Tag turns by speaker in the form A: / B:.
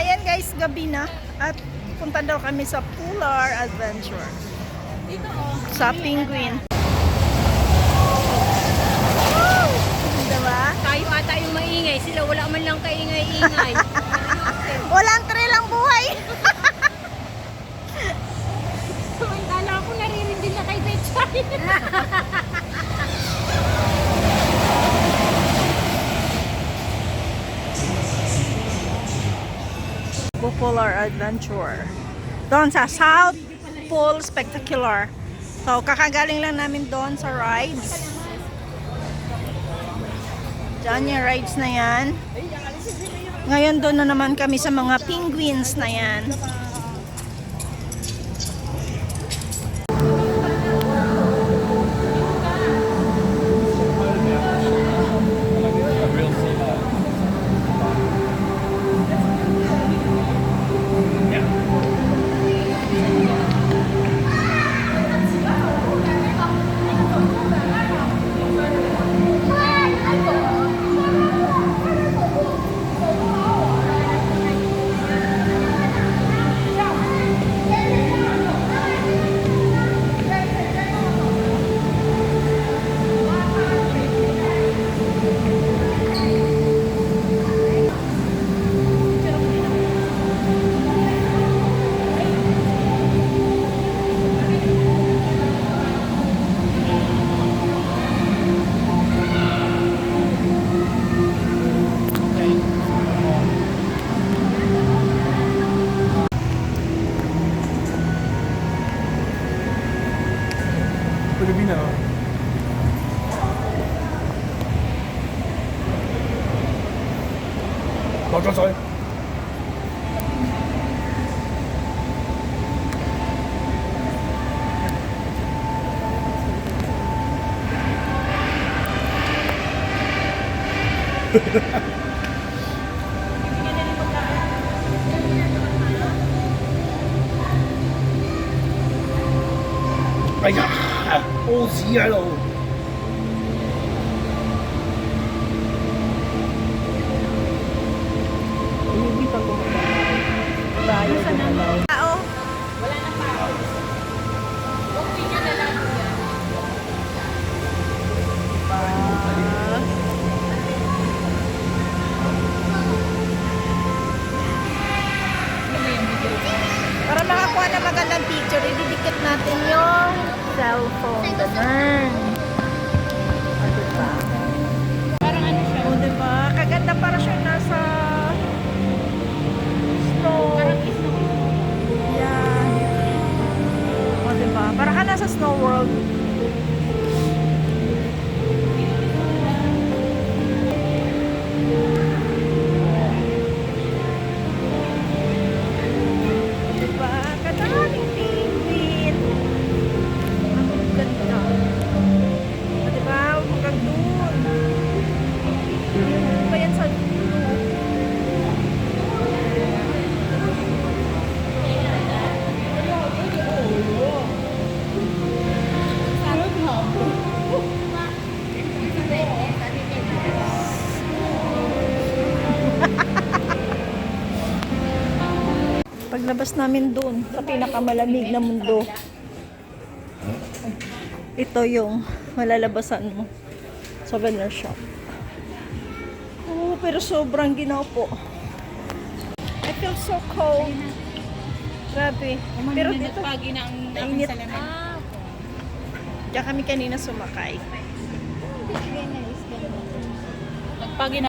A: Ayan guys, gabi na. At punta daw kami sa Polar Adventure.
B: Dito oh.
A: Sa Penguin. Woo! Diba?
B: Tayo ata yung maingay. Sila wala man lang kaingay-ingay.
A: Walang trail ang buhay.
B: Samantala ako naririndi na kay Betchay.
A: Polar Adventure. Doon sa South Pole Spectacular. So, kakagaling lang namin doon sa rides. Diyan yung rides na yan. Ngayon doon na naman kami sa mga penguins na yan.
C: Filipino. Sorry.哎呀，屙屎喺度。
A: Tao.
B: Wala na pa. Okay niya na lang yan.
A: Para makakuha na magandang picture, ididikit natin yung cellphone. Ganun. O, diba?
B: Parang ano siya.
A: O, diba? Kaganda para siya nasa snow.
B: Parang snow.
A: Yeah. O, diba? Para ka nasa snow world. Diba? Kadaming penguin. Ang ganda. O, diba? Hanggang doon. Ano ba yan sa dulo? Paglabas namin doon sa pinakamalamig na mundo, ito yung malalabasan mo. Souvenir shop. Oh, pero sobrang ginaw po. I feel so cold. Grabe. Pero dito,
B: Pagi ng
A: mainit.
B: salamin.
A: Diyan kami kanina sumakay.
B: Nagpagi na.